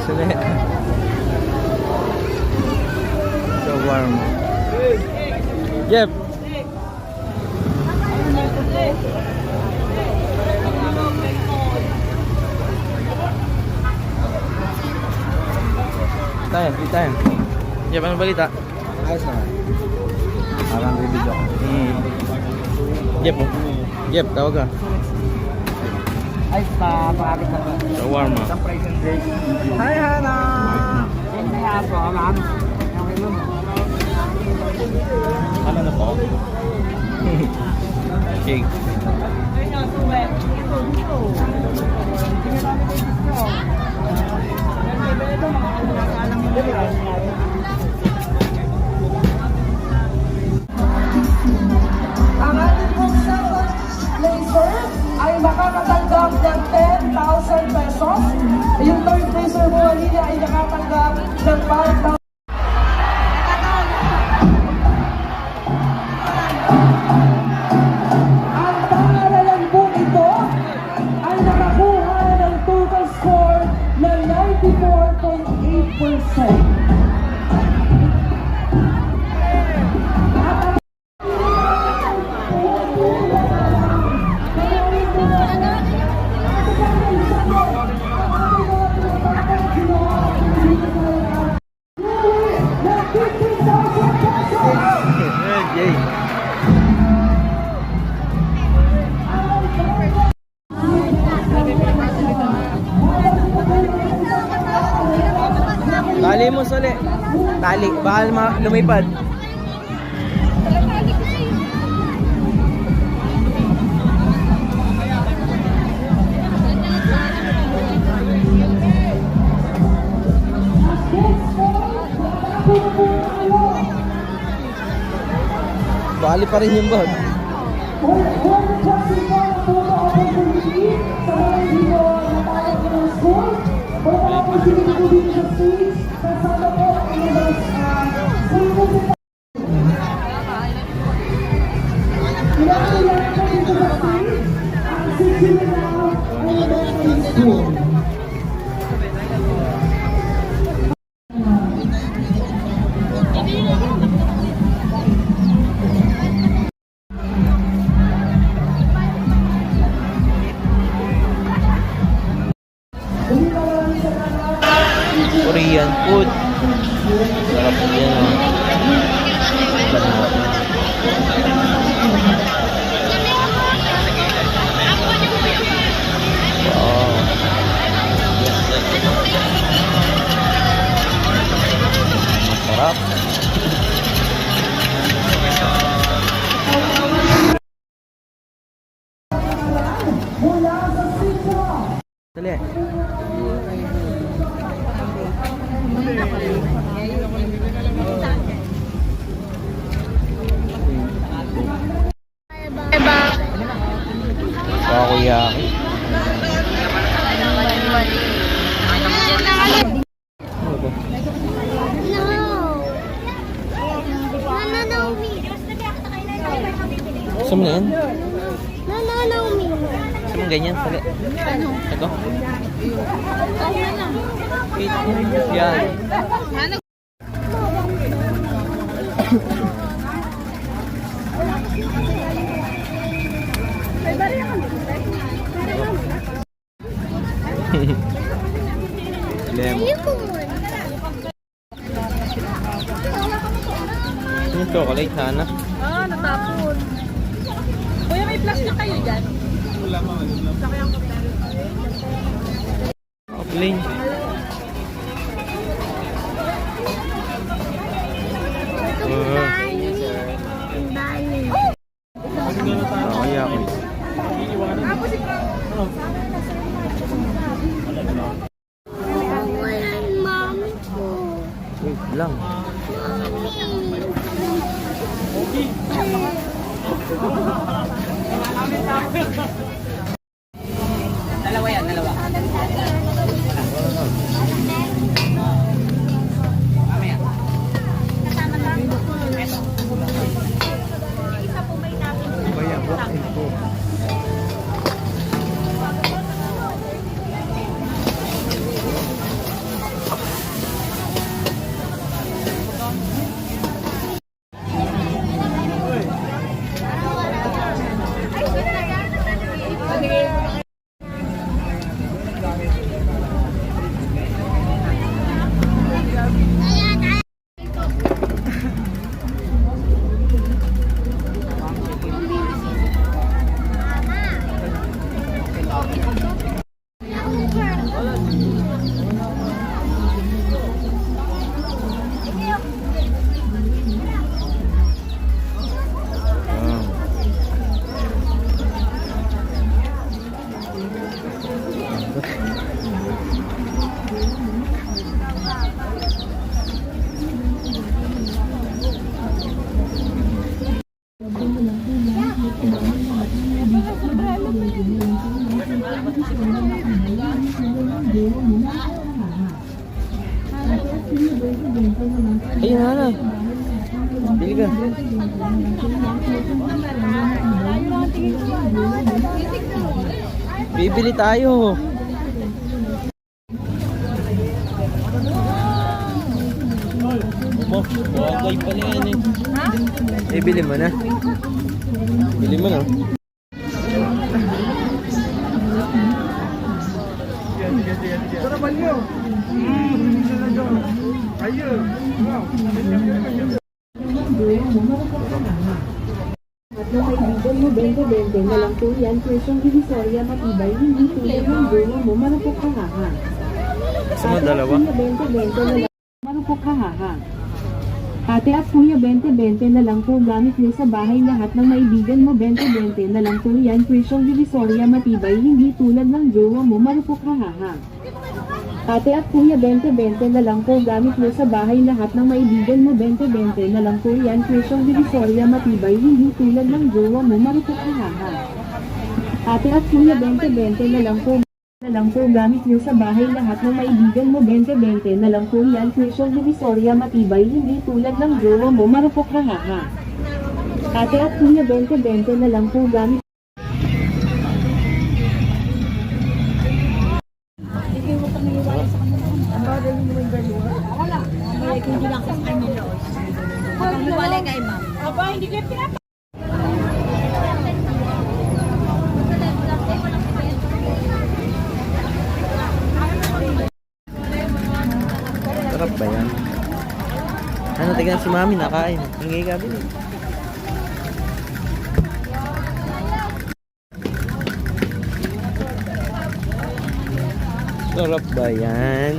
Chinese ulit. Shawarma. Yep. Tayo. Yep, anong balita? Ayos naman. Parang video ko. Yep, oh. Yep, tawag ka. Ay, pakapit na ba? Shawarma. Isang price and break. Hi, Hana! Yan na yan po, ma'am. Okay, ma'am. Ano na po? Okay. Ang ating pong second placer ay makakatanggap ng 10,000 pesos. Yung third placer po kanina ay nakatanggap ng 5,000. Ang pangalalan po ito ay nakakuha ng total score na 94.8%. Yay. Tali mo sali. Tali, bakal lumipad. Bali pa rin yung bag. Korean food. Sarap yan, oh. Wow. Masarap. Dali. Takoyaki. Gusto mo na yan? Gusto mo ganyan? Sali. Ito? Yan. Yung chocolate sana. Ah, natapon. Kuya, may plastic kayo dyan? Wala mo. Plain. Takoyaki. Wait lang. Dalawa yan, dalawa. talaga. Bibili tayo. Oh, bagay pala yan eh. Ha? Bibili mo na. Bili mo na. At ng kaibigan mo, 20-20 na lang po yan, presyong divisorya matibay, hindi tulad ng jowa mo, marupok ka haha. Gusto mo dalawa? 20-20 na lang, marupok ka haha. Ate at kuya, 20-20 na lang po gamit niyo sa bahay lahat ng maibigan mo, 20-20 na lang po yan, presyong divisorya matibay, hindi tulad ng jowa mo, marupok ka haha. Ate at kuya, 20-20 na lang po gamit mo sa bahay lahat ng maibigan mo, 20-20 na lang po yan, presyong divisorya matibay, hindi tulad ng jowa mo, marupok ka haha. Ate at kuya, 20-20 na lang po gamit niyo sa bahay lahat ng maibigan mo, 20-20 na lang po yan, presyong divisorya matibay, hindi tulad ng jowa mo, marupok ka haha. Ate at kuya, 20-20 na lang po gamit Hindi lang kasi kami loos. Pag-iwalay kay ma'am. Aba, hindi kayo pinapa. Sarap ba yan? Ano, tignan si mami nakain. Hingi ka din. Sarap ba yan?